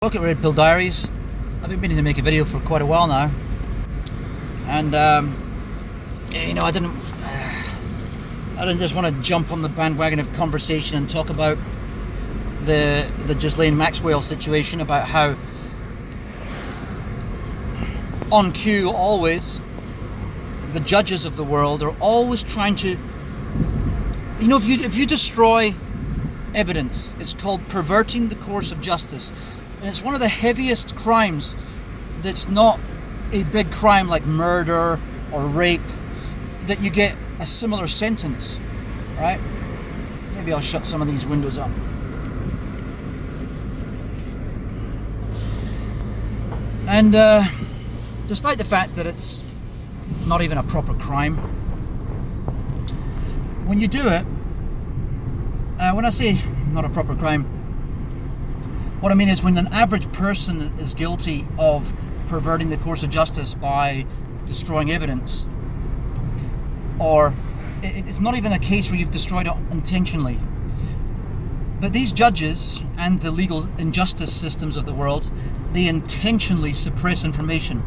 Welcome to Red Pill Diaries. I've been meaning to make a video for quite a while now, and I didn't just want to jump on the bandwagon of conversation and talk about the Ghislaine Maxwell situation, about how on cue always the judges of the world are always trying to, if you destroy evidence, it's called perverting the course of justice. And it's one of the heaviest crimes that's not a big crime like murder or rape, that you get a similar sentence, right? Maybe I'll shut some of these windows up. And despite the fact that it's not even a proper crime, when you do it, when I say not a proper crime, what I mean is when an average person is guilty of perverting the course of justice by destroying evidence, or it's not even a case where you've destroyed it intentionally, but these judges and the legal injustice systems of the world, they intentionally suppress information.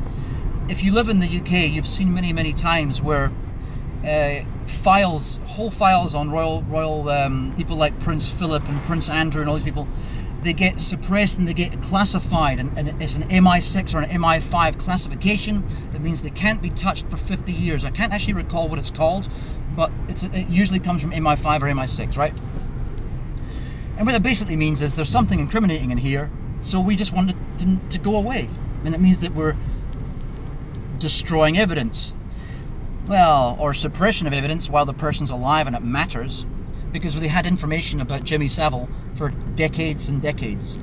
If you live in the UK, you've seen many times where whole files on royal people like Prince Philip and Prince Andrew and all these people, they get suppressed and they get classified, and it's an MI6 or an MI5 classification. That means they can't be touched for 50 years. I can't actually recall what it's called, but it usually comes from MI5 or MI6, right? And what that basically means is there's something incriminating in here, so we just want it to go away. And it means that we're destroying evidence. Well, or suppression of evidence while the person's alive and it matters, because they had information about Jimmy Savile for decades and decades.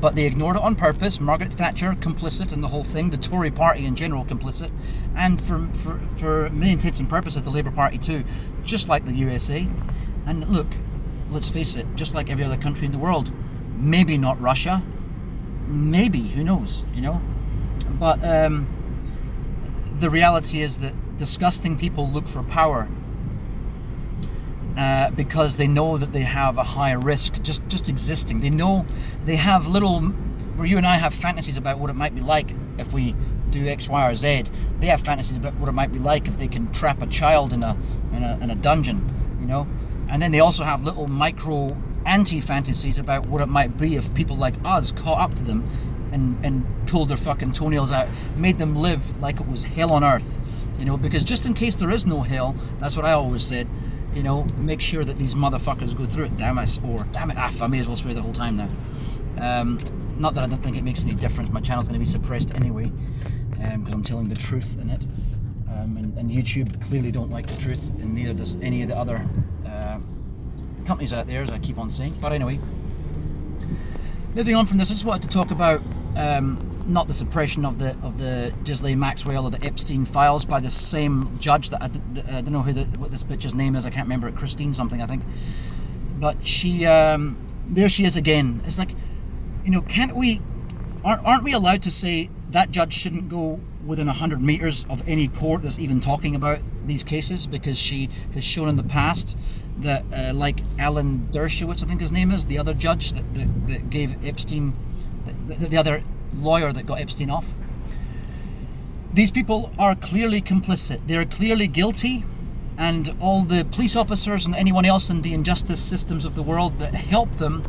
But they ignored it on purpose. Margaret Thatcher complicit in the whole thing, the Tory party in general complicit, and for many intents and purposes the Labour Party too, just like the USA. And look, let's face it, just like every other country in the world, maybe not Russia, maybe, who knows, but the reality is that disgusting people look for power because they know that they have a higher risk just existing. They know they have where you and I have fantasies about what it might be like if we do X, Y, or Z. They have fantasies about what it might be like if they can trap a child in a dungeon, And then they also have little micro anti-fantasies about what it might be if people like us caught up to them and pulled their fucking toenails out, made them live like it was hell on earth, because just in case there is no hell, that's what I always said, make sure that these motherfuckers go through it. Damn it, I swore. Damn it, I may as well swear the whole time now. Not that I don't think it makes any difference. My channel's going to be suppressed anyway, because I'm telling the truth in it. And YouTube clearly don't like the truth, and neither does any of the other companies out there, as I keep on saying. But anyway, moving on from this, I just wanted to talk about not the suppression of the Ghislaine Maxwell or the Epstein files by the same judge that I don't know what this bitch's name is. I can't remember it. Christine something, I think. But she, there she is again. It's like, aren't we allowed to say that judge shouldn't go within 100 meters of any court that's even talking about these cases, because she has shown in the past that, like Alan Dershowitz, I think his name is, the other judge that gave Epstein, the other lawyer that got Epstein off. These people are clearly complicit. They're clearly guilty, and all the police officers and anyone else in the injustice systems of the world that help them,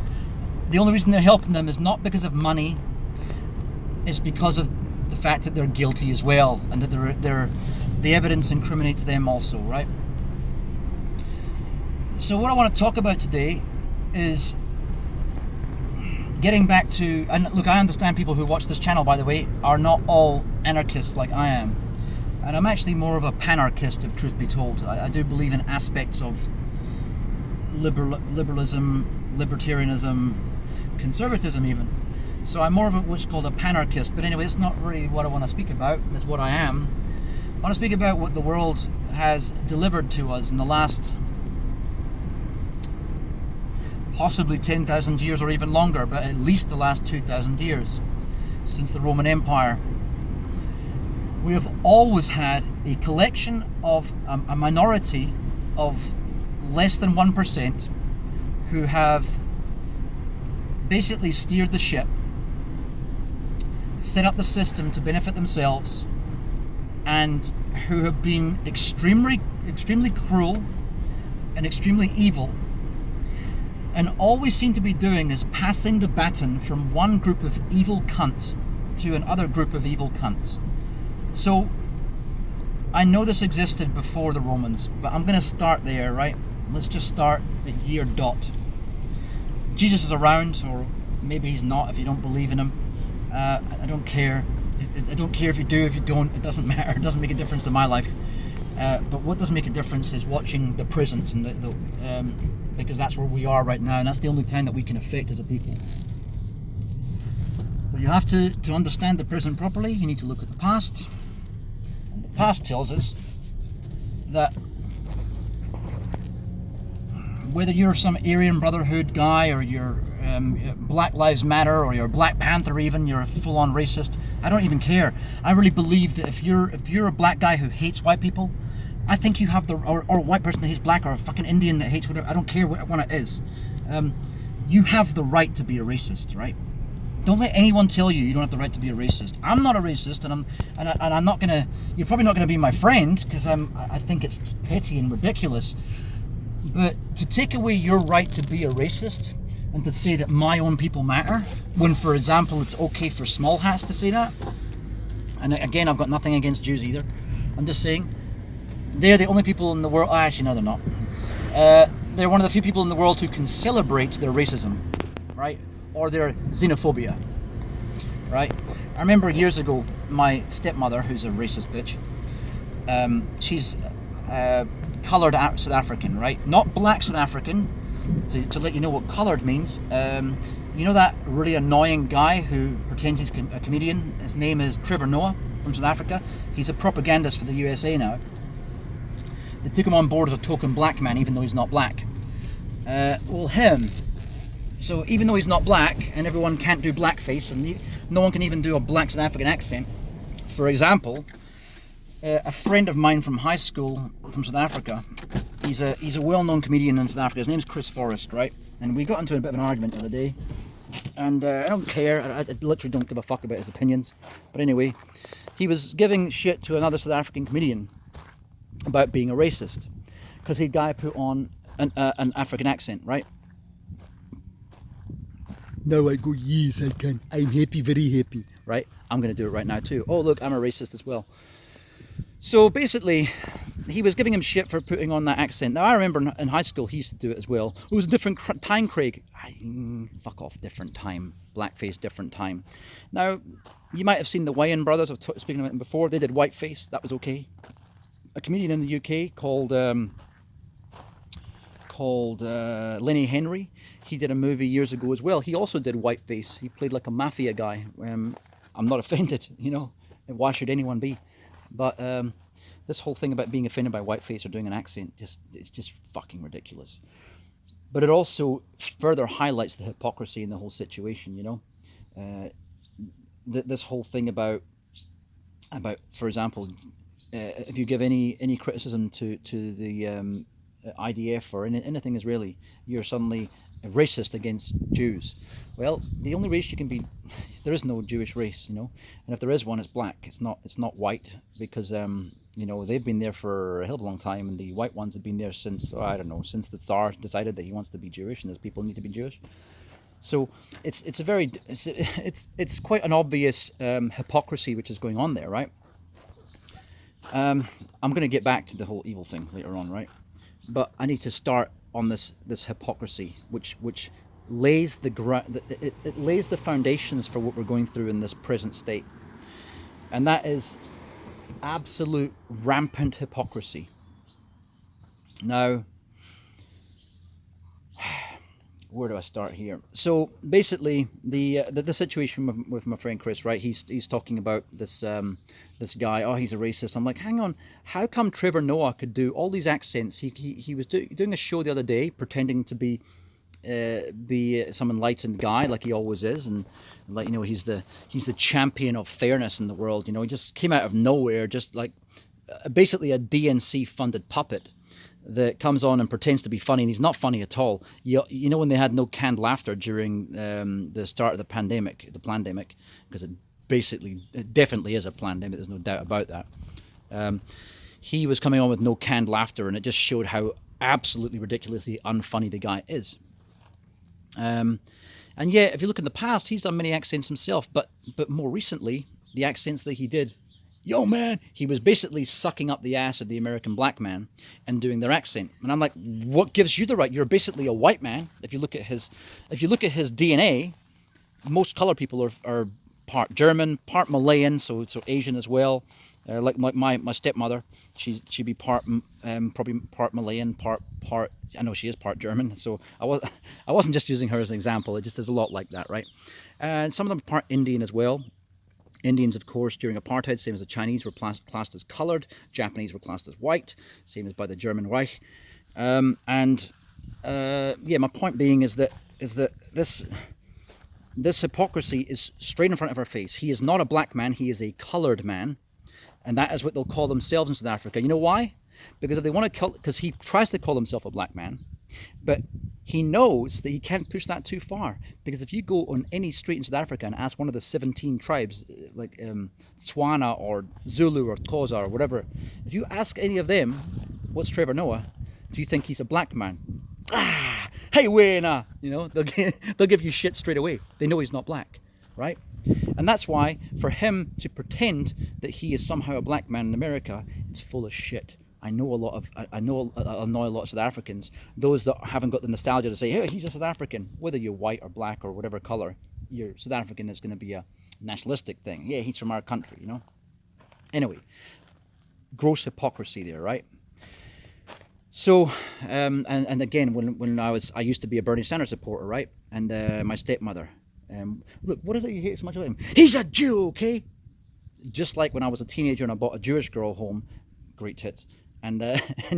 the only reason they're helping them is not because of money, it's because of the fact that they're guilty as well, and that the evidence incriminates them also, right? So what I want to talk about today is getting back to, and look, I understand people who watch this channel, by the way, are not all anarchists like I am. And I'm actually more of a panarchist, if truth be told. I do believe in aspects of liberalism, libertarianism, conservatism even. So I'm more of what's called a panarchist. But anyway, it's not really what I want to speak about. It's what I am. I want to speak about what the world has delivered to us in the last possibly 10,000 years or even longer, but at least the last 2,000 years since the Roman Empire. We have always had a collection of a minority of less than 1% who have basically steered the ship set up the system to benefit themselves, and who have been extremely cruel and extremely evil, and all we seem to be doing is passing the baton from one group of evil cunts to another group of evil cunts. So I know this existed before the Romans, but I'm going to start there, right? Let's just start at year dot. Jesus is around, or maybe he's not if you don't believe in him. I don't care. I don't care if you do, if you don't. It doesn't matter. It doesn't make a difference to my life. But what does make a difference is watching the present, and because that's where we are right now, and that's the only time that we can affect as a people. But you have to understand the present properly. You need to look at the past. And the past tells us that whether you're some Aryan Brotherhood guy, or you're Black Lives Matter, or you're Black Panther, even you're a full-on racist, I don't even care. I really believe that if you're a black guy who hates white people, I think you have or a white person that hates black, or a fucking Indian that hates whatever, I don't care what one it is. You have the right to be a racist, right? Don't let anyone tell you don't have the right to be a racist. I'm not a racist, and I'm not gonna. You're probably not gonna be my friend, because I think it's petty and ridiculous. But to take away your right to be a racist, and to say that my own people matter, when, for example, it's okay for small hats to say that, and again, I've got nothing against Jews either. I'm just saying, they're the only people in the world. Actually, no, they're not. They're one of the few people in the world who can celebrate their racism, right? Or their xenophobia, right? I remember years ago, my stepmother, who's a racist bitch, she's coloured South African, right? Not black South African, to let you know what coloured means. You know that really annoying guy who pretends he's a comedian? His name is Trevor Noah from South Africa. He's a propagandist for the USA now. They took him on board as a token black man, even though he's not black. Well, him. So even though he's not black, and everyone can't do blackface, and no one can even do a black South African accent, for example, a friend of mine from high school from South Africa, he's a well-known comedian in South Africa. His name's Chris Forrest, right? And we got into a bit of an argument the other day, and I don't care. I literally don't give a fuck about his opinions. But anyway, he was giving shit to another South African comedian about being a racist, because the guy put on an African accent, right? No, I go, yes, I can. I'm happy, very happy. Right? I'm going to do it right now too. Oh, look, I'm a racist as well. So basically, he was giving him shit for putting on that accent. Now, I remember in high school, he used to do it as well. It was a different time, Craig. Fuck off, different time. Blackface, different time. Now, you might have seen the Wayans brothers. I've spoken about them before. They did whiteface. That was okay. A comedian in the UK called Lenny Henry. He did a movie years ago as well. He also did whiteface. He played like a mafia guy. I'm not offended, you know. Why should anyone be? But this whole thing about being offended by whiteface or doing an accent, it's just fucking ridiculous. But it also further highlights the hypocrisy in the whole situation, you know. This whole thing about, for example, if you give any criticism to the IDF or anything Israeli, you're suddenly racist against Jews. Well, the only race you can be, there is no Jewish race, you know, and if there is one, it's black. It's not white, because you know, they've been there for a hell of a long time, and the white ones have been there since, I don't know, since the Tsar decided that he wants to be Jewish and his people need to be Jewish. So it's quite an obvious hypocrisy which is going on there, right? I'm going to get back to the whole evil thing later on, right? But I need to start on this hypocrisy, which lays it lays the foundations for what we're going through in this present state, and that is absolute rampant hypocrisy. Now, where do I start here? So basically, the situation with my friend Chris, right? He's talking about this guy. Oh, he's a racist. I'm like, hang on, how come Trevor Noah could do all these accents? He was doing a show the other day, pretending to be some enlightened guy, like he always is, and like, you know, he's the champion of fairness in the world. You know, he just came out of nowhere, just like basically a DNC funded puppet that comes on and pretends to be funny, and he's not funny at all. You know, when they had no canned laughter during the start of the pandemic, because it basically, it definitely is a pandemic. There's no doubt about that. He was coming on with no canned laughter, and it just showed how absolutely ridiculously unfunny the guy is. And yeah, if you look in the past, he's done many accents himself, but more recently, the accents that he did, yo man, he was basically sucking up the ass of the American black man and doing their accent. And I'm like, what gives you the right? You're basically a white man. If you look at his DNA, most colored people are part German, part Malayan, so Asian as well. Like my stepmother, she'd be probably part Malayan, part. I know she is part German, so I wasn't just using her as an example. It just is a lot like that, right? And some of them are part Indian as well. Indians, of course, during apartheid, same as the Chinese, were classed as colored. Japanese were classed as white, same as by the German Reich. Yeah, my point being is that this hypocrisy is straight in front of our face. He is not a black man; he is a colored man. And that is what they'll call themselves in South Africa. You know why? Because if they want to because he tries to call himself a black man, but he knows that he can't push that too far. Because if you go on any street in South Africa and ask one of the 17 tribes, like Tswana or Zulu or Xhosa or whatever, if you ask any of them, what's Trevor Noah? Do you think he's a black man? Ah, hey, Wena! You know, they'll give you shit straight away. They know he's not black, right? And that's why, for him to pretend that he is somehow a black man in America, it's full of shit. I know a lot of South Africans, those that haven't got the nostalgia to say, hey, he's a South African. Whether you're white or black or whatever color, you're South African is going to be a nationalistic thing. Yeah, he's from our country, you know. Anyway, gross hypocrisy there, right? So, and again, when I used to be a Bernie Sanders supporter, right? And my stepmother. Look, what is it you hate so much about him? He's a Jew, okay? Just like when I was a teenager and I bought a Jewish girl home, great tits, and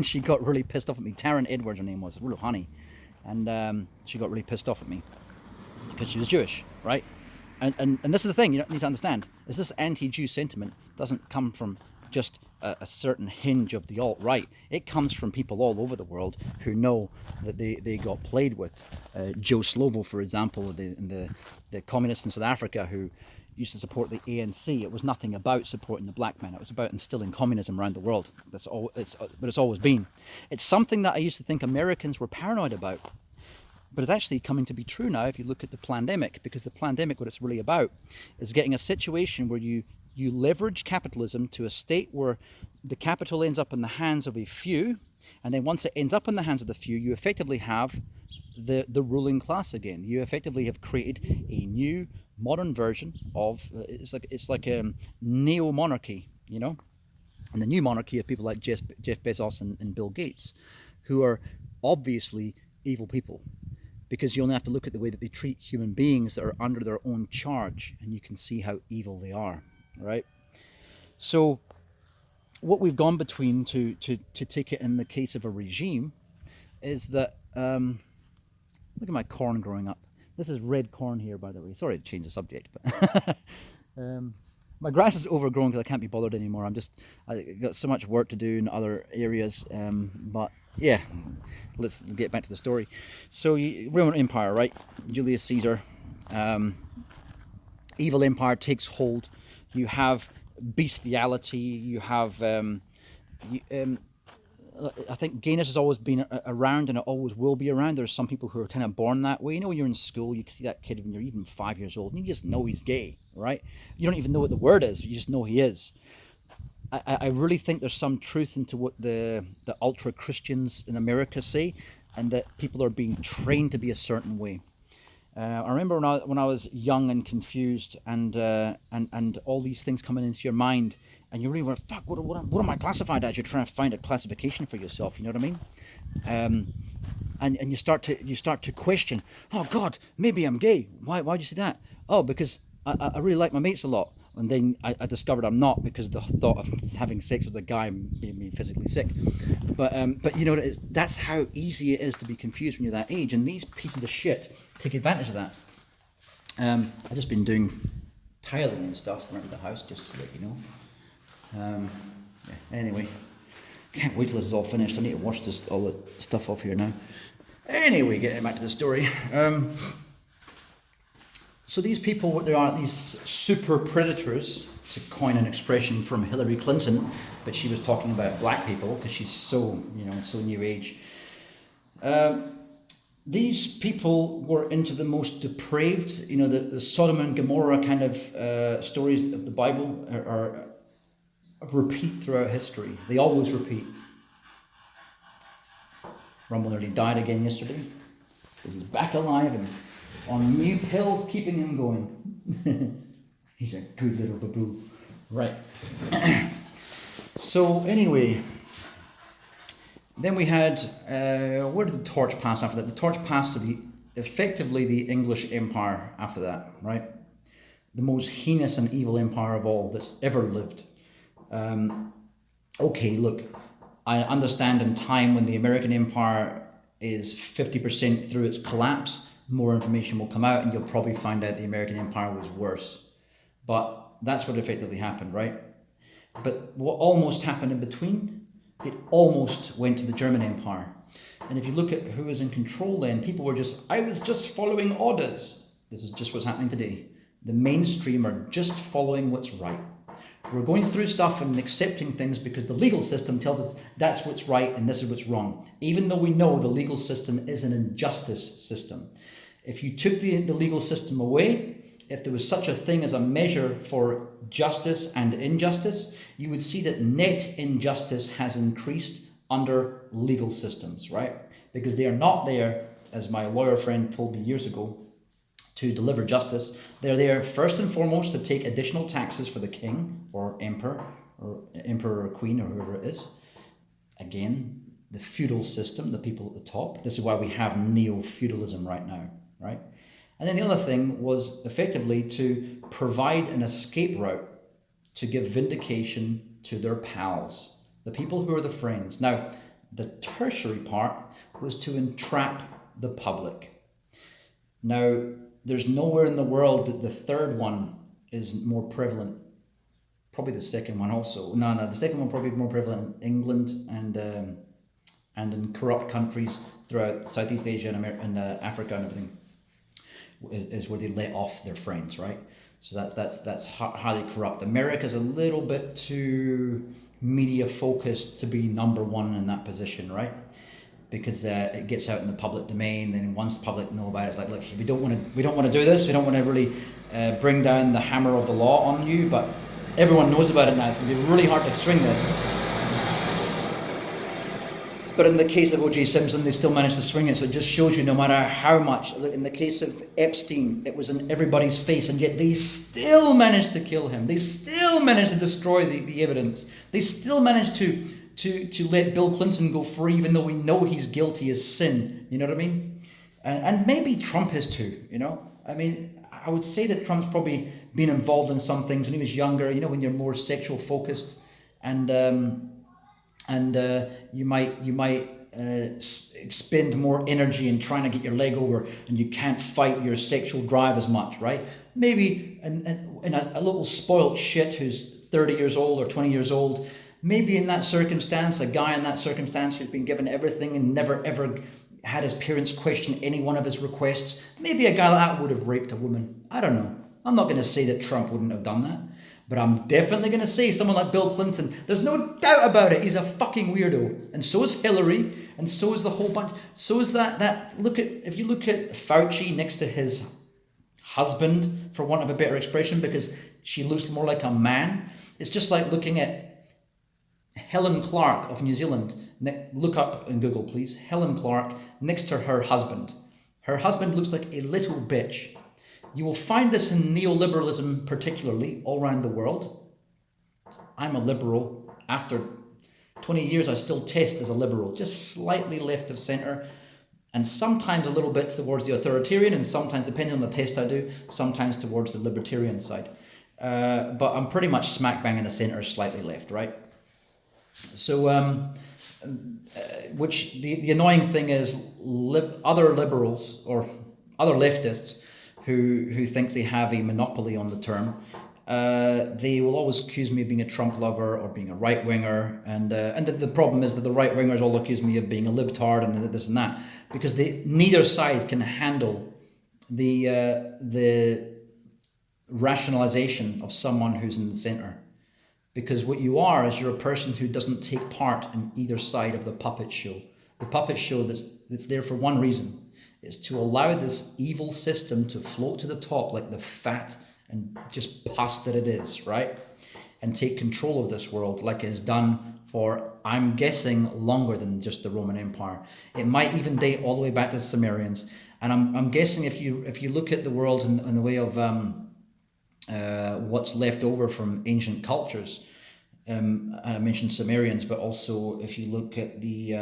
she got really pissed off at me. Taryn Edwards, her name was, real honey, and she got really pissed off at me because she was Jewish, right? And this is the thing you need to understand, is this anti-Jew sentiment doesn't come from just a certain hinge of the alt-right. It comes from people all over the world who know that they got played with. Joe Slovo, for example, the communists in South Africa who used to support the ANC. It was nothing about supporting the black man. It was about instilling communism around the world. But it's always been. It's something that I used to think Americans were paranoid about. But it's actually coming to be true now if you look at the pandemic, because the pandemic, what it's really about, is getting a situation where you leverage capitalism to a state where the capital ends up in the hands of a few, and then once it ends up in the hands of the few, you effectively have the ruling class again. You effectively have created a new modern version of it's like a neo-monarchy, you know. And the new monarchy of people like Jeff Bezos and Bill Gates, who are obviously evil people, because you only have to look at the way that they treat human beings that are under their own charge, and you can see how evil they are. Right, so what we've gone between to take it in the case of a regime is that look at my corn growing up. This is red corn here, by the way. Sorry to change the subject, but my grass is overgrown because I can't be bothered anymore. I got so much work to do in other areas, but yeah, let's get back to the story. So Roman Empire, right? Julius Caesar, evil empire takes hold. You have bestiality, you have, I think gayness has always been around and it always will be around. There's some people who are kind of born that way. You know, when you're in school, you can see that kid when you're even 5 years old and you just know he's gay, right? You don't even know what the word is, but you just know he is. I really think there's some truth into what the ultra-Christians in America say, and that people are being trained to be a certain way. I remember when I was young and confused, and all these things coming into your mind, and you really went, fuck, what am I classified as? You're trying to find a classification for yourself. You know what I mean? And you start to question. Oh God, maybe I'm gay. Why'd you say that? Oh, because I really like my mates a lot. And then I discovered I'm not, because the thought of having sex with a guy made me physically sick. But you know, that's how easy it is to be confused when you're that age. And these pieces of shit take advantage of that. I've just been doing tiling and stuff around the house, just to let you know. Yeah, anyway, can't wait till this is all finished. I need to wash all the stuff off here now. Anyway, getting back to the story. So these people, there are these super predators, to coin an expression from Hillary Clinton, but she was talking about black people because she's so, so new age. These people were into the most depraved, the Sodom and Gomorrah kind of stories of the Bible are repeat throughout history. They always repeat. Rumble nearly died again yesterday. He's back alive and on new pills, keeping him going. He's a good little baboo. Right. So anyway, then we had, where did the torch pass after that? The torch passed to effectively the English Empire after that, right? The most heinous and evil empire of all that's ever lived. Okay, look, I understand in time when the American Empire is 50% through its collapse, more information will come out and you'll probably find out the American Empire was worse. But that's what effectively happened, right? But what almost happened in between, it almost went to the German Empire. And if you look at who was in control then, people were I was just following orders. This is just what's happening today. The mainstream are just following what's right. We're going through stuff and accepting things because the legal system tells us that's what's right and this is what's wrong. Even though we know the legal system is an injustice system. If you took the legal system away, if there was such a thing as a measure for justice and injustice, you would see that net injustice has increased under legal systems, right? Because they are not there, as my lawyer friend told me years ago, to deliver justice. They're there first and foremost to take additional taxes for the king or emperor or queen or whoever it is. Again, the feudal system, the people at the top. This is why we have neo-feudalism right now, right? And then the other thing was effectively to provide an escape route to give vindication to their pals, the people who are the friends. Now, the tertiary part was to entrap the public. Now, there's nowhere in the world that the third one is more prevalent. Probably the second one also. No, the second one probably more prevalent in England and in corrupt countries throughout Southeast Asia and Africa and everything. Is where they let off their friends, right? So that's highly corrupt. America's a little bit too media focused to be number one in that position, right? Because it gets out in the public domain, and once the public know about it, it's like, look, we don't want to do this. We don't want to really bring down the hammer of the law on you, but everyone knows about it now. It's going to be really hard to swing this. But in the case of O.J. Simpson, they still managed to swing it. So it just shows you no matter how much. Look, in the case of Epstein, it was in everybody's face, and yet they still managed to kill him. They still managed to destroy the evidence. They still managed to let Bill Clinton go free, even though we know he's guilty as sin. You know what I mean? And maybe Trump is too, I mean, I would say that Trump's probably been involved in some things when he was younger, when you're more sexual focused and you might expend more energy in trying to get your leg over, and you can't fight your sexual drive as much, right? Maybe in a little spoiled shit who's 30 years old or 20 years old, maybe in that circumstance, a guy in that circumstance who's been given everything and never ever had his parents question any one of his requests, maybe a guy like that would have raped a woman. I don't know. I'm not going to say that Trump wouldn't have done that. But I'm definitely going to say someone like Bill Clinton, there's no doubt about it, he's a fucking weirdo. And so is Hillary, and so is the whole bunch. So is if you look at Fauci next to his husband, for want of a better expression, because she looks more like a man. It's just like looking at Helen Clark of New Zealand. Look up in Google, please. Helen Clark next to her husband. Her husband looks like a little bitch. You will find this in neoliberalism, particularly all around the world. I'm a liberal. After 20 years, I still test as a liberal, just slightly left of centre, and sometimes a little bit towards the authoritarian, and sometimes, depending on the test I do, sometimes towards the libertarian side. But I'm pretty much smack bang in the centre, slightly left, right? So, which the annoying thing is, other liberals or other leftists who think they have a monopoly on the term, they will always accuse me of being a Trump lover or being a right-winger, and the problem is that the right-wingers all accuse me of being a libtard and this and that, because neither side can handle the rationalization of someone who's in the center. Because what you are is you're a person who doesn't take part in either side of the puppet show. The puppet show that's there for one reason. It's to allow this evil system to float to the top like the fat and just pus that it is, right? And take control of this world like it has done for, I'm guessing, longer than just the Roman Empire. It might even date all the way back to the Sumerians. And I'm guessing if you look at the world in the way of what's left over from ancient cultures, I mentioned Sumerians, but also if you look at the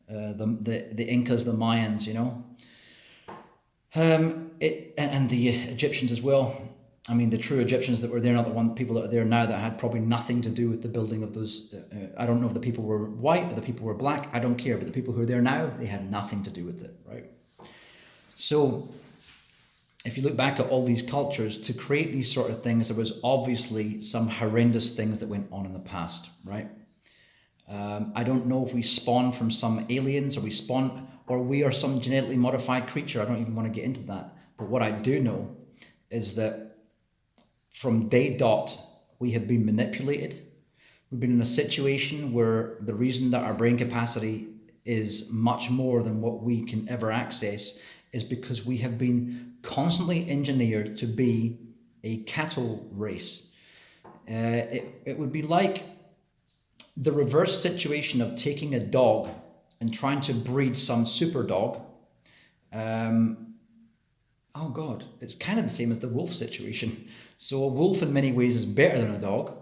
Incas, the Mayans, you know, and the Egyptians as well. I mean, the true Egyptians that were there, not the people that are there now, that had probably nothing to do with the building of those. I don't know if the people were white or the people were black. I don't care. But the people who are there now, they had nothing to do with it, right? So if you look back at all these cultures, to create these sort of things, there was obviously some horrendous things that went on in the past, right? I don't know if we spawn from some aliens or we are some genetically modified creature. I don't even want to get into that. But what I do know is that from day dot, we have been manipulated. We've been in a situation where the reason that our brain capacity is much more than what we can ever access is because we have been constantly engineered to be a cattle race. It would be like the reverse situation of taking a dog and trying to breed some super dog. Oh God, it's kind of the same as the wolf situation. So a wolf in many ways is better than a dog.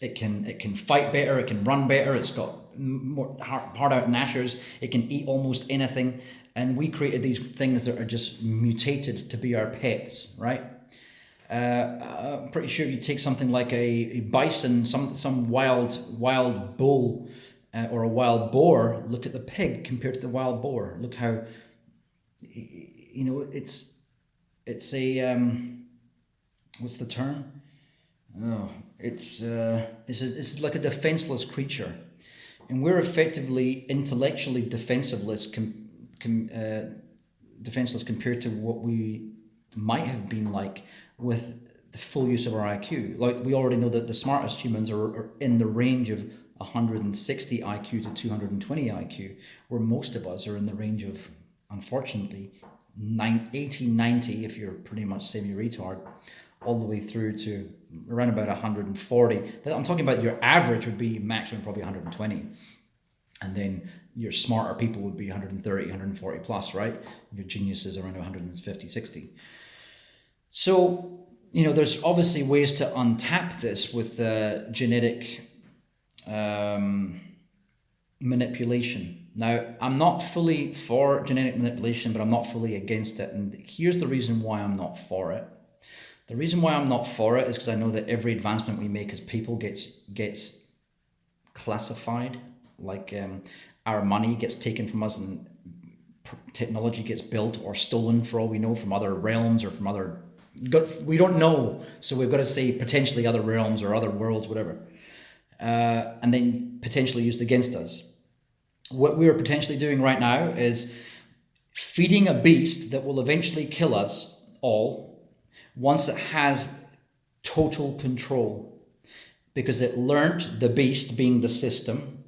It can fight better, it can run better, it's got more hard out gnashers, it can eat almost anything. And we created these things that are just mutated to be our pets, right? I'm pretty sure you take something like a bison, some wild bull or a wild boar, look at the pig compared to the wild boar. Look how, you know, it's a, what's the term? Oh, it's like a defenseless creature. And we're effectively intellectually defenseless compared to what we might have been like with the full use of our IQ. Like, we already know that the smartest humans are in the range of 160 IQ to 220 IQ, where most of us are in the range of, unfortunately, 80, 90 if you're pretty much semi-retard, all the way through to around about 140. I'm talking about your average would be maximum probably 120. And then your smarter people would be 130, 140 plus, right? Your geniuses around 150, 60. So, you know, there's obviously ways to untap this with genetic manipulation. Now, I'm not fully for genetic manipulation, but I'm not fully against it. And here's the reason why I'm not for it. The reason why I'm not for it is because I know that every advancement we make as people gets classified. Like our money gets taken from us and technology gets built or stolen, for all we know, from other realms or from other... We don't know, so we've got to say potentially other realms or other worlds, whatever. And then potentially used against us. What we are potentially doing right now is feeding a beast that will eventually kill us all once it has total control. Because it learnt, the beast being the system,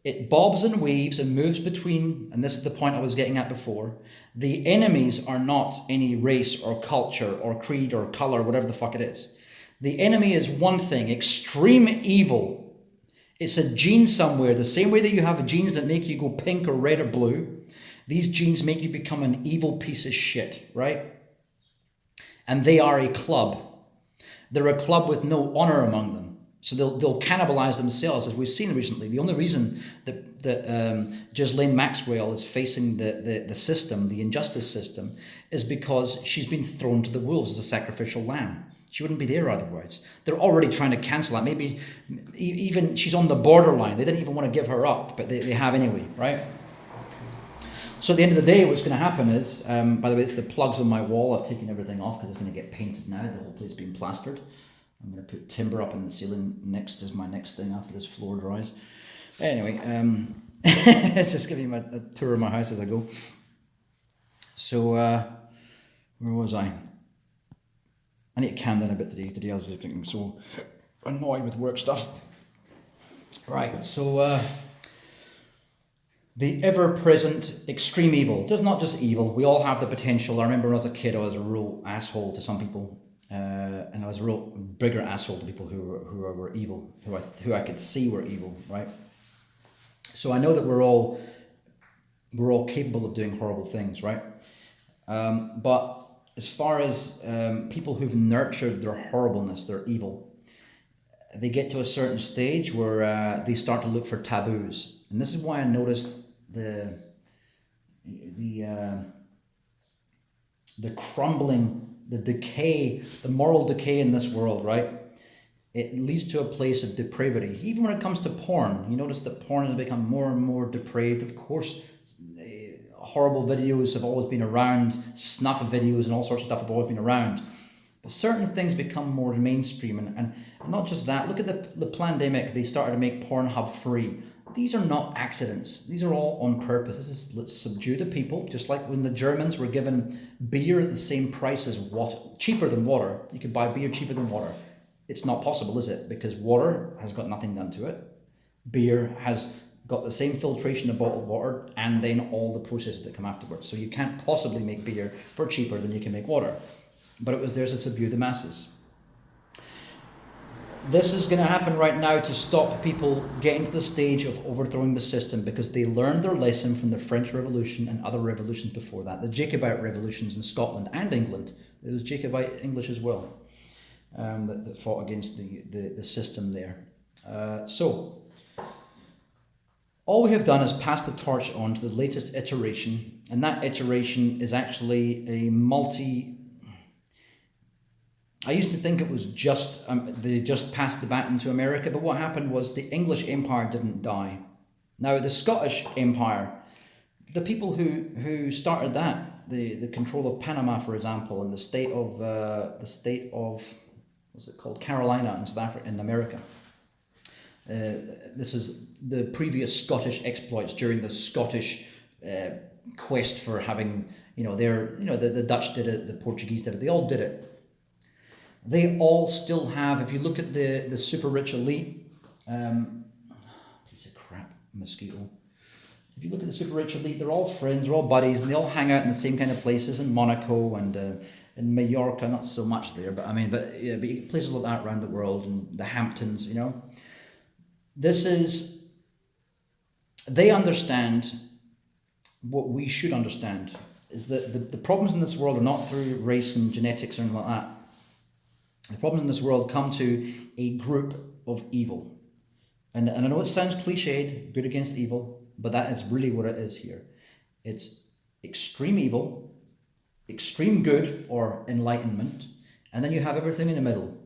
it bobs and weaves and moves between, and this is the point I was getting at before, the enemies are not any race or culture or creed or color, whatever the fuck it is. The enemy is one thing, extreme evil. It's a gene somewhere, the same way that you have genes that make you go pink or red or blue. These genes make you become an evil piece of shit, right? And they are a club. They're a club with no honor among them. So they'll cannibalize themselves, as we've seen recently. The only reason that Ghislaine Maxwell is facing the system, the injustice system, is because she's been thrown to the wolves as a sacrificial lamb. She wouldn't be there otherwise. They're already trying to cancel that. Maybe even she's on the borderline. They didn't even want to give her up, but they have anyway, right? So at the end of the day, what's going to happen is, by the way, it's the plugs on my wall. I've taken everything off because it's going to get painted now. The whole place is being plastered. I'm going to put timber up in the ceiling next as my next thing after this floor dries. Anyway, it's just giving you a tour of my house as I go. So, where was I? I need to calm down a bit today. Today I was just getting so annoyed with work stuff. Right, so the ever-present extreme evil. There's not just evil. We all have the potential. I remember when I was a kid, I was a real asshole to some people, and I was a real bigger asshole to people who were evil, who I could see were evil. Right. So I know that we're all capable of doing horrible things, right? But as far as people who've nurtured their horribleness, their evil, they get to a certain stage where they start to look for taboos, and this is why I noticed the crumbling, the decay, the moral decay in this world, right? It leads to a place of depravity. Even when it comes to porn, you notice that porn has become more and more depraved. Of course, horrible videos have always been around, snuff videos and all sorts of stuff have always been around. But certain things become more mainstream, and not just that. Look at the pandemic. They started to make Pornhub free. These are not accidents. These are all on purpose. This is, let's subdue the people, just like when the Germans were given beer at the same price as water, cheaper than water. You could buy beer cheaper than water. It's not possible, is it? Because water has got nothing done to it. Beer has got the same filtration of bottled water and then all the processes that come afterwards. So you can't possibly make beer for cheaper than you can make water. But it was there to subdue the masses. This is going to happen right now to stop people getting to the stage of overthrowing the system, because they learned their lesson from the French Revolution and other revolutions before that. The Jacobite revolutions in Scotland and England. There was Jacobite English as well, that fought against the system there. So all we have done is pass the torch on to the latest iteration, and that iteration is actually a I used to think it was just, they just passed the baton to America, but what happened was the English Empire didn't die. Now the Scottish Empire, the people who started that, the control of Panama, for example, and the state of what's it called, Carolina in South Africa, in America. This is the previous Scottish exploits during the Scottish quest for having, the Dutch did it, the Portuguese did it, they all did it. They all still have, if you look at the super rich elite, piece of crap, mosquito. If you look at the super rich elite, they're all friends, they're all buddies, and they all hang out in the same kind of places in Monaco and in Mallorca, not so much there, but places like that around the world, and the Hamptons, they understand what we should understand, is that the problems in this world are not through race and genetics or anything like that. The problems in this world come to a group of evil. And I know it sounds cliched, good against evil, but that is really what it is here. It's extreme evil, extreme good or enlightenment, and then you have everything in the middle.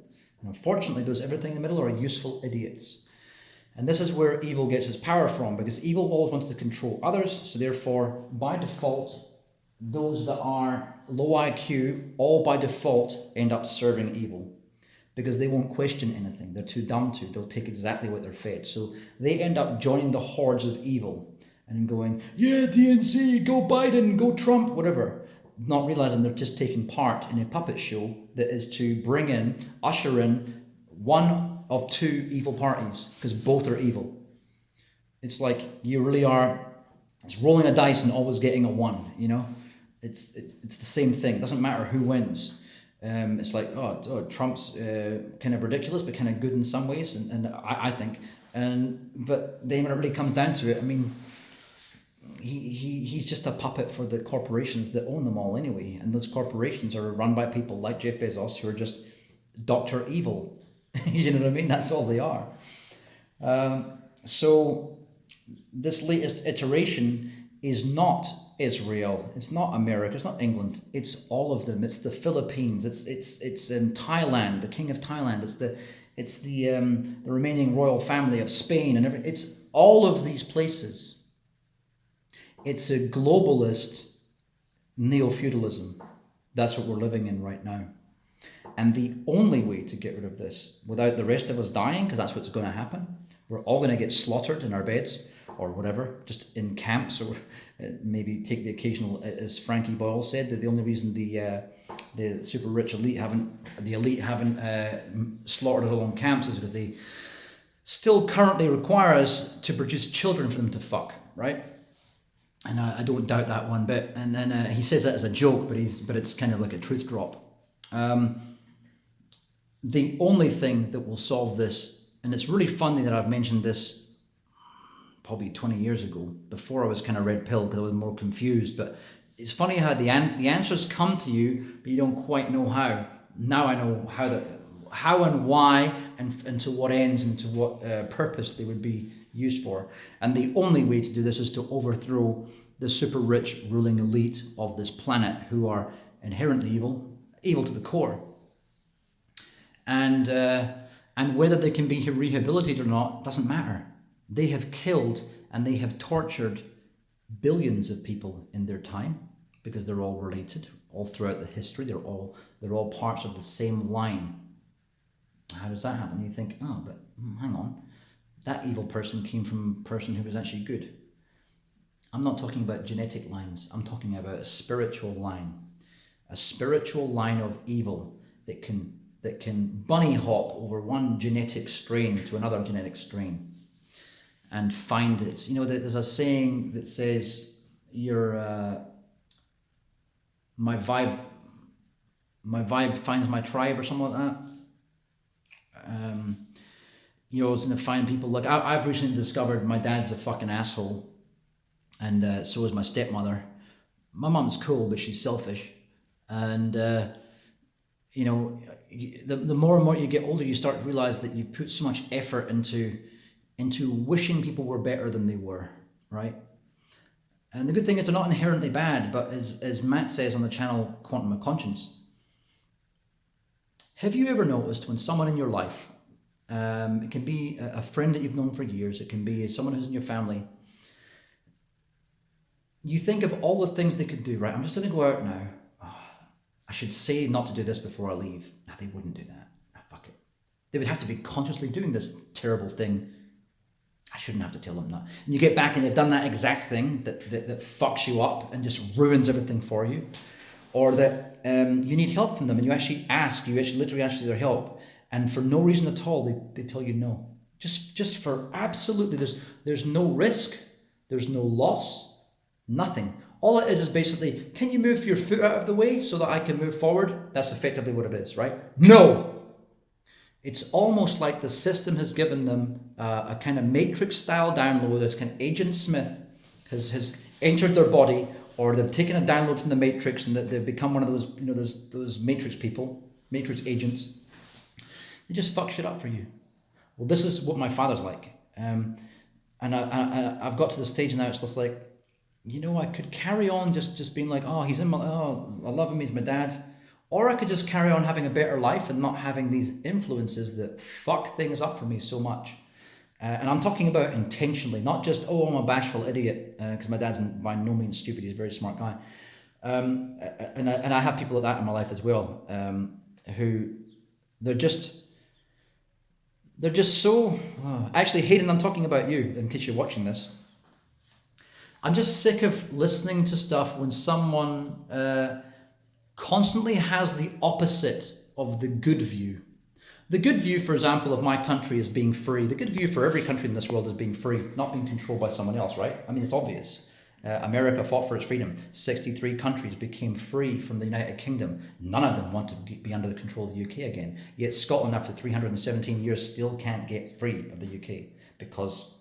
And unfortunately, those everything in the middle are useful idiots. And this is where evil gets its power from, because evil always wants to control others, so therefore, by default, those that are low IQ, all by default, end up serving evil, because they won't question anything. They're too dumb to. They'll take exactly what they're fed. So they end up joining the hordes of evil and going, yeah, DNC, go Biden, go Trump, whatever. Not realizing they're just taking part in a puppet show that is to usher in one of two evil parties, because both are evil. It's like you really are, it's rolling a dice and always getting a one, It's the same thing. It doesn't matter who wins. It's like, Trump's kind of ridiculous, but kind of good in some ways, and I think. But then when it really comes down to it, I mean, he's just a puppet for the corporations that own them all anyway, and those corporations are run by people like Jeff Bezos, who are just Dr. Evil. You know what I mean? That's all they are. So this latest iteration is not Israel, it's not America, it's not England, it's all of them. It's the Philippines, it's in Thailand, the king of Thailand, it's the remaining royal family of Spain, and it's all of these places. It's a globalist neo-feudalism. That's what we're living in right now. And the only way to get rid of this, without the rest of us dying, because that's what's going to happen, we're all going to get slaughtered in our beds, or whatever, just in camps, or maybe take the occasional, as Frankie Boyle said, that the only reason the the super rich elite haven't slaughtered us all in camps is because they still currently require us to produce children for them to fuck, right? And I don't doubt that one bit. And then he says that as a joke, but it's kind of like a truth drop. The only thing that will solve this, and it's really funny that I've mentioned this probably 20 years ago, before I was kind of red pill because I was more confused, but it's funny how the answers come to you, but you don't quite know how. Now I know how and why and to what ends and to what purpose they would be used for. And the only way to do this is to overthrow the super rich ruling elite of this planet, who are inherently evil to the core. And whether they can be rehabilitated or not doesn't matter. They have killed and they have tortured billions of people in their time, because they're all related all throughout the history. They're all parts of the same line. How does that happen? You think, oh, but hang on, that evil person came from a person who was actually good. I'm not talking about genetic lines. I'm talking about a spiritual line of evil that can bunny hop over one genetic strain to another genetic strain and find it. You know, there's a saying that says, my vibe finds my tribe, or something like that. You know, it's going to find people. Like I've recently discovered my dad's a fucking asshole, and so is my stepmother. My mum's cool, but she's selfish, and you know, the more and more you get older, you start to realize that you put so much effort into wishing people were better than they were, right? And the good thing is they're not inherently bad, but as Matt says on the channel Quantum of Conscience, have you ever noticed when someone in your life, it can be a friend that you've known for years, it can be someone who's in your family, you think of all the things they could do, right? I'm just going to go out now. Oh, I should say not to do this before I leave. No, they wouldn't do that. Oh, fuck it. They would have to be consciously doing this terrible thing. I shouldn't have to tell them that. And you get back and they've done that exact thing that fucks you up and just ruins everything for you. Or that you need help from them and you actually literally ask their help. And for no reason at all, they tell you no. Just for absolutely, there's no risk. There's no loss. Nothing. All it is basically, can you move your foot out of the way so that I can move forward? That's effectively what it is, right? No! It's almost like the system has given them a kind of matrix-style download. As kind of Agent Smith has entered their body, or they've taken a download from the matrix and they've become one of those, you know, those matrix people, matrix agents. They just fuck shit up for you. Well, this is what my father's like, and I've got to the stage now. It's just like, you know, I could carry on just being like, oh, I love him, he's my dad. Or I could just carry on having a better life and not having these influences that fuck things up for me so much. And I'm talking about intentionally, not just, oh, I'm a bashful idiot, because my dad's by no means stupid, he's a very smart guy. And I have people like that in my life as well, who they're just so... Actually, Hayden, I'm talking about you, in case you're watching this. I'm just sick of listening to stuff when someone constantly has the opposite of the good view. The good view, for example, of my country is being free. The good view for every country in this world is being free, not being controlled by someone else, right? I mean, it's obvious. America fought for its freedom. 63 countries became free from the United Kingdom. None of them want to be under the control of the UK again. Yet Scotland, after 317 years, still can't get free of the UK because,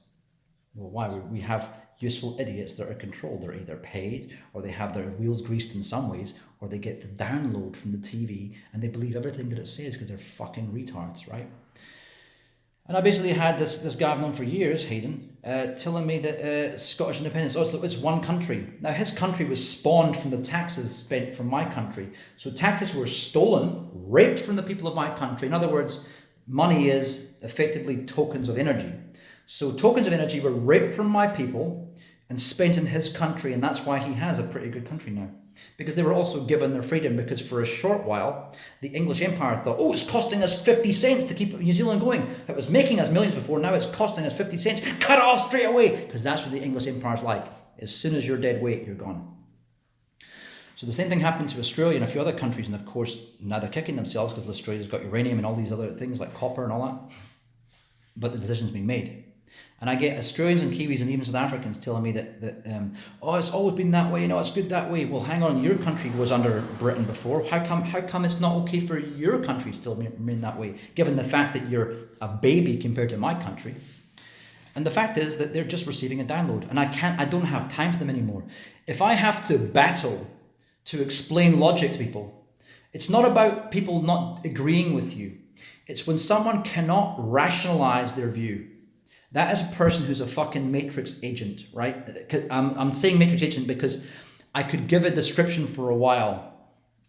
well, why? We have useful idiots that are controlled. They're either paid, or they have their wheels greased in some ways, or they get the download from the TV and they believe everything that it says because they're fucking retards, right? And I basically had this guy I've known for years, Hayden, telling me that Scottish independence, it's one country. Now, his country was spawned from the taxes spent from my country. So taxes were stolen, raped from the people of my country. In other words, money is effectively tokens of energy. So tokens of energy were raped from my people and spent in his country, and that's why he has a pretty good country now. Because they were also given their freedom, because for a short while, the English Empire thought, oh, it's costing us 50 cents to keep New Zealand going. It was making us millions before, now it's costing us 50 cents. Cut it off straight away, because that's what the English Empire's like. As soon as you're dead weight, you're gone. So the same thing happened to Australia and a few other countries, and of course now they're kicking themselves because Australia's got uranium and all these other things like copper and all that. But the decision's been made. And I get Australians and Kiwis and even South Africans telling me that oh, it's always been that way, it's good that way. Well, hang on, your country was under Britain before. How come it's not okay for your country to still remain that way, given the fact that you're a baby compared to my country? And the fact is that they're just receiving a download, and I don't have time for them anymore. If I have to battle to explain logic to people, it's not about people not agreeing with you. It's when someone cannot rationalize their view. That is a person who's a fucking matrix agent, right? I'm saying matrix agent because I could give a description for a while,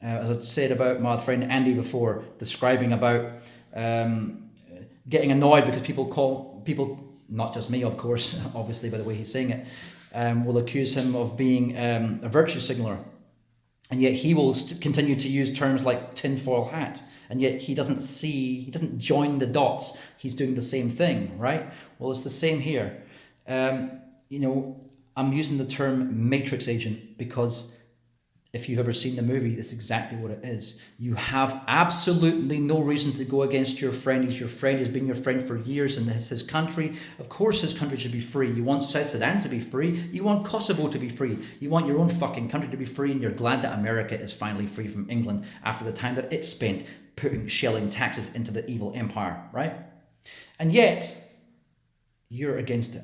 as I said about my friend Andy before, describing about getting annoyed because people, not just me, of course, obviously by the way he's saying it, will accuse him of being a virtue signaler. And yet he will continue to use terms like tinfoil hat. And yet he doesn't join the dots. He's doing the same thing, right? Well, it's the same here. I'm using the term matrix agent because if you've ever seen the movie, that's exactly what it is. You have absolutely no reason to go against your friend. He's your friend. He's been your friend for years, and it's his country. Of course his country should be free. You want South Sudan to be free. You want Kosovo to be free. You want your own fucking country to be free, and you're glad that America is finally free from England after the time that it spent shelling taxes into the evil empire, right? And yet, you're against it.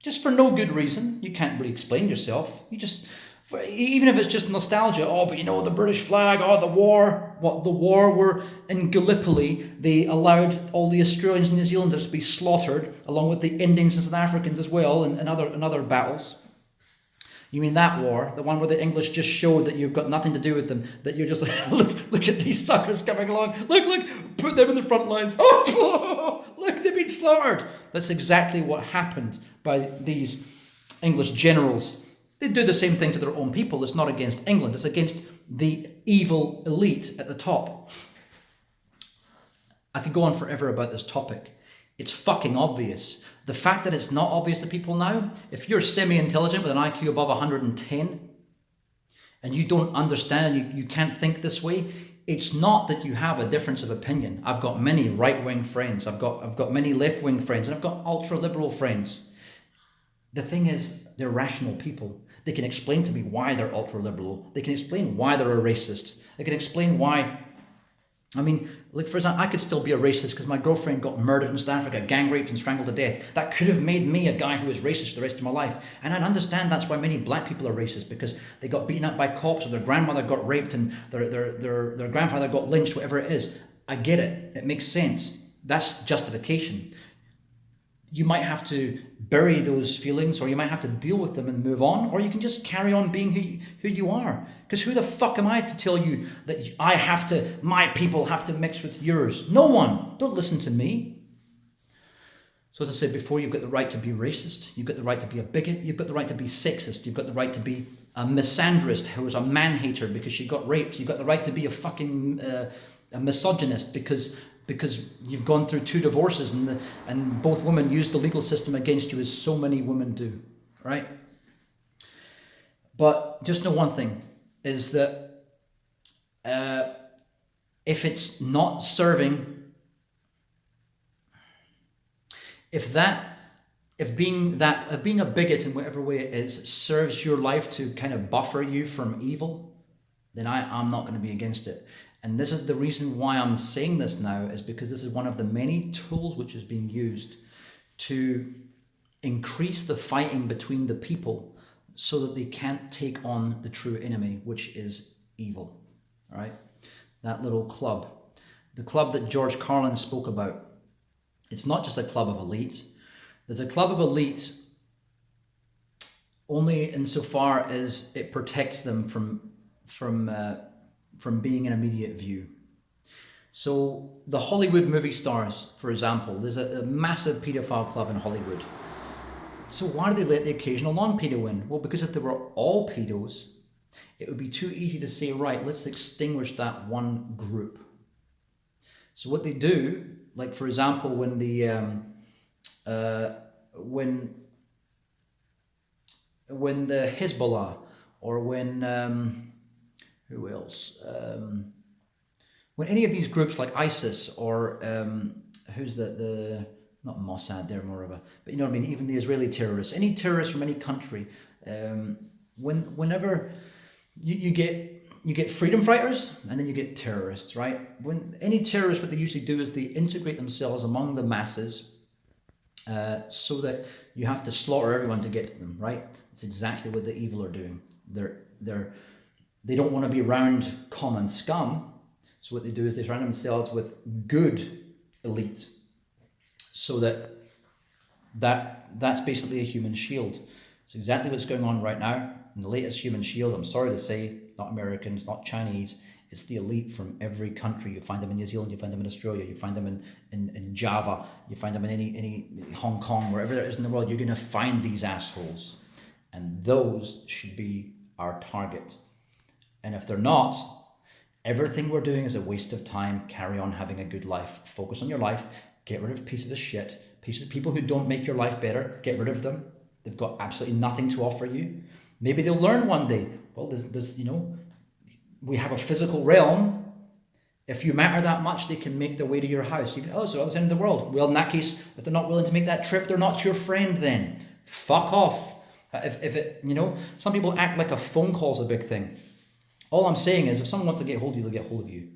Just for no good reason. You can't really explain yourself. Even if it's just nostalgia, but the British flag, the war. The war were in Gallipoli. They allowed all the Australians and New Zealanders to be slaughtered, along with the Indians and South Africans as well, in other battles. You mean that war, the one where the English just showed that you've got nothing to do with them, that you're just like, look at these suckers coming along, look, put them in the front lines. Oh, look, they've been slaughtered. That's exactly what happened by these English generals. They do the same thing to their own people. It's not against England, it's against the evil elite at the top. I could go on forever about this topic. It's fucking obvious. The fact that it's not obvious to people now, if you're semi-intelligent with an IQ above 110 and you don't understand, you can't think this way, it's not that you have a difference of opinion. I've got many right-wing friends, I've got many left-wing friends, and I've got ultra-liberal friends. The thing is, they're rational people. They can explain to me why they're ultra-liberal. They can explain why they're a racist. They can explain why. Like for example, I could still be a racist because my girlfriend got murdered in South Africa, gang raped and strangled to death. That could have made me a guy who is racist for the rest of my life. And I understand that's why many black people are racist, because they got beaten up by cops, or their grandmother got raped and their grandfather got lynched, whatever it is. I get it. It makes sense. That's justification. You might have to bury those feelings, or you might have to deal with them and move on, or you can just carry on being who you are. Because who the fuck am I to tell you that my people have to mix with yours? No one. Don't listen to me. So as I said before, you've got the right to be racist. You've got the right to be a bigot. You've got the right to be sexist. You've got the right to be a misandrist who was a man-hater because she got raped. You've got the right to be a fucking a misogynist because you've gone through 2 divorces and both women used the legal system against you, as so many women do, right? But just know one thing, is that if it's not serving, if being a bigot in whatever way it is serves your life to kind of buffer you from evil, then I'm not going to be against it. And this is the reason why I'm saying this now, is because this is one of the many tools which is being used to increase the fighting between the people so that they can't take on the true enemy, which is evil. All right? That little club. The club that George Carlin spoke about. It's not just a club of elite. There's a club of elite only insofar as it protects them from being in immediate view. So the Hollywood movie stars, for example, there's a massive paedophile club in Hollywood. So why do they let the occasional non-pedo in? Well, because if they were all pedos, it would be too easy to say, right, let's extinguish that one group. So what they do, like for example, when the Hezbollah, or when who else? When any of these groups like ISIS or who's the not Mossad, they're more of a, but you know what I mean, even the Israeli terrorists, any terrorists from any country, whenever you get freedom fighters and then you get terrorists, right? When any terrorists, what they usually do is they integrate themselves among the masses so that you have to slaughter everyone to get to them, right? It's exactly what the evil are doing. They don't want to be around common scum, so what they do is they surround themselves with good elite, so that's basically a human shield. It's exactly what's going on right now. And the latest human shield, I'm sorry to say, not Americans, not Chinese, it's the elite from every country. You find them in New Zealand, you find them in Australia, you find them in Java, you find them in any Hong Kong, wherever there is in the world, you're going to find these assholes. And those should be our target. And if they're not, everything we're doing is a waste of time. Carry on having a good life. Focus on your life. Get rid of pieces of shit. Pieces of people who don't make your life better. Get rid of them. They've got absolutely nothing to offer you. Maybe they'll learn one day. Well, there's we have a physical realm. If you matter that much, they can make their way to your house. Oh, so other end of the world. Well, in that case, if they're not willing to make that trip, they're not your friend then. Fuck off. If it, some people act like a phone call's a big thing. All I'm saying is if someone wants to get hold of you, they'll get hold of you.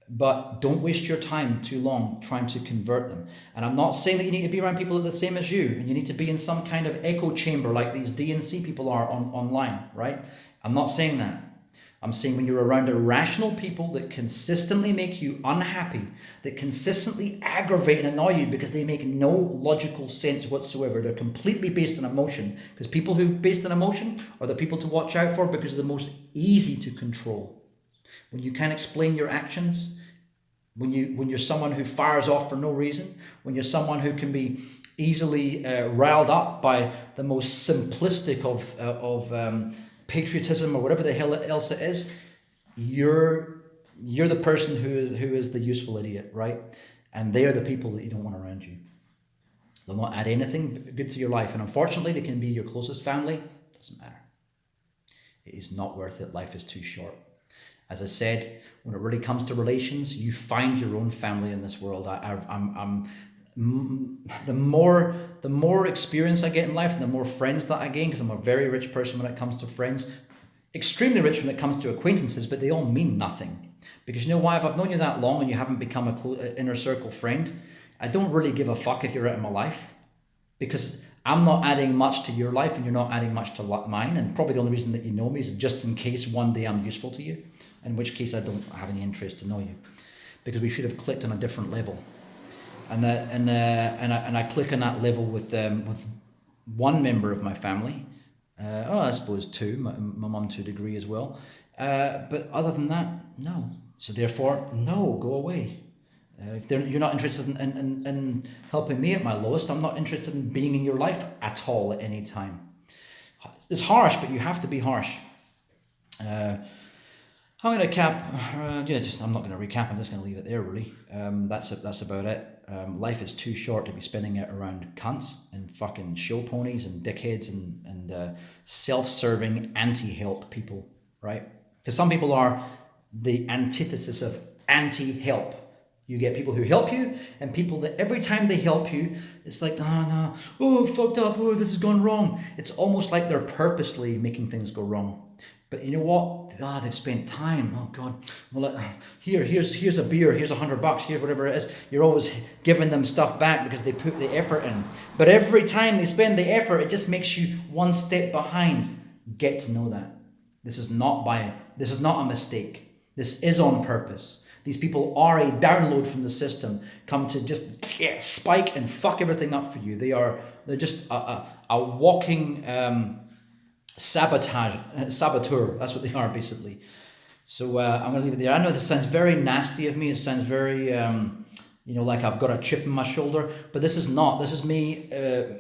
But don't waste your time too long trying to convert them. And I'm not saying that you need to be around people that are the same as you, and you need to be in some kind of echo chamber like these DNC people are online, right? I'm not saying that. I'm saying when you're around irrational people that consistently make you unhappy, that consistently aggravate and annoy you because they make no logical sense whatsoever. They're completely based on emotion, because people who are based on emotion are the people to watch out for because they're the most easy to control. When you can't explain your actions, when you're someone who fires off for no reason, when you're someone who can be easily riled up by the most simplistic of patriotism or whatever the hell else it is, you're the person who is the useful idiot, right? And they are the people that you don't want around you. They'll not add anything good to your life, and unfortunately they can be your closest family. Doesn't matter. It is not worth it. Life is too short. As I said, when it really comes to relations, you find your own family in this world. The more experience I get in life, the more friends that I gain, because I'm a very rich person when it comes to friends, extremely rich when it comes to acquaintances, but they all mean nothing. Because you know why? If I've known you that long and you haven't become an inner circle friend, I don't really give a fuck if you're out of my life, because I'm not adding much to your life and you're not adding much to mine, and probably the only reason that you know me is just in case one day I'm useful to you, in which case I don't have any interest to know you, because we should have clicked on a different level. And I click on that level with one member of my family. I suppose two, my mum to a degree as well. But other than that, no. So therefore, no, go away. If you're not interested in helping me at my lowest, I'm not interested in being in your life at all at any time. It's harsh, but you have to be harsh. I'm going to cap. I'm not going to recap. I'm just going to leave it there. Really, that's about it. Life is too short to be spending it around cunts and fucking show ponies and dickheads and self-serving anti-help people, right? Because some people are the antithesis of anti-help. You get people who help you, and people that every time they help you, it's like, fucked up, this has gone wrong. It's almost like they're purposely making things go wrong. But you know what? They've spent time. Oh God. Well, here's a beer. Here's $100. Here's whatever it is. You're always giving them stuff back because they put the effort in. But every time they spend the effort, it just makes you one step behind. Get to know that. This is not a mistake. This is on purpose. These people are a download from the system, come to just spike and fuck everything up for you. They're just a walking saboteur. That's what they are basically. So I'm gonna leave it there. I know this sounds very nasty of me. It sounds very like I've got a chip in my shoulder, but this is not. This is me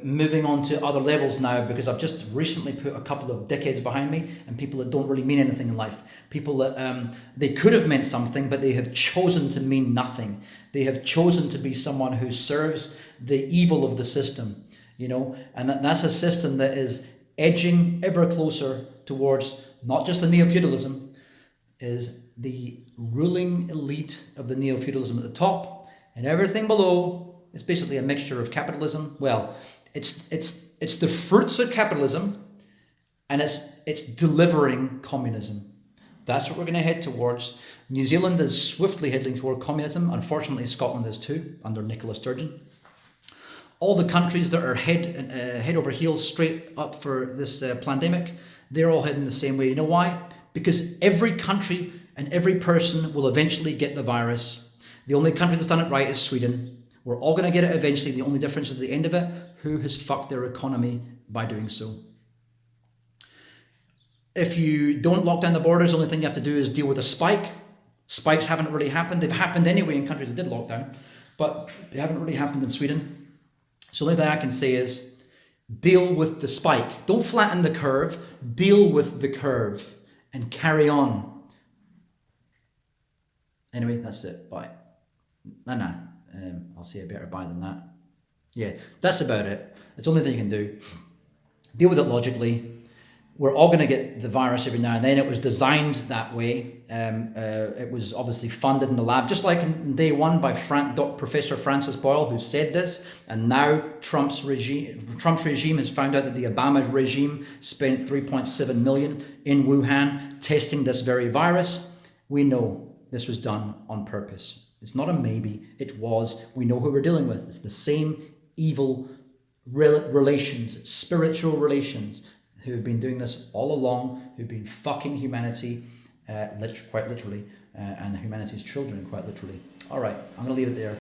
moving on to other levels now, because I've just recently put a couple of dickheads behind me, and people that don't really mean anything in life. People that they could have meant something, but they have chosen to mean nothing. They have chosen to be someone who serves the evil of the system, and that's a system that is edging ever closer towards not just the neo-feudalism, is the ruling elite of the neo-feudalism at the top, and everything below is basically a mixture of capitalism. Well, it's the fruits of capitalism, and it's delivering communism. That's what we're going to head towards. New Zealand is swiftly heading toward communism. Unfortunately, Scotland is too, under Nicola Sturgeon. All the countries that are head over heels straight up for this pandemic, they're all heading the same way. You know why? Because every country and every person will eventually get the virus. The only country that's done it right is Sweden. We're all going to get it eventually. The only difference is at the end of it, who has fucked their economy by doing so. If you don't lock down the borders, the only thing you have to do is deal with a spike. Spikes haven't really happened. They've happened anyway in countries that did lock down, but they haven't really happened in Sweden. So the only thing I can say is deal with the spike. Don't flatten the curve. Deal with the curve and carry on. Anyway, that's it. Bye. Nah. I'll say a better bye than that. Yeah, that's about it. It's the only thing you can do. Deal with it logically. We're all going to get the virus every now and then. It was designed that way. It was obviously funded in the lab, just like in day one by Professor Francis Boyle, who said this. And now Trump's regime has found out that the Obama regime spent 3.7 million in Wuhan testing this very virus. We know this was done on purpose. It's not a maybe. It was. We know who we're dealing with. It's the same evil relations, spiritual relations, who have been doing this all along, who've been fucking humanity, quite literally, and humanity's children, quite literally. All right, I'm going to leave it there.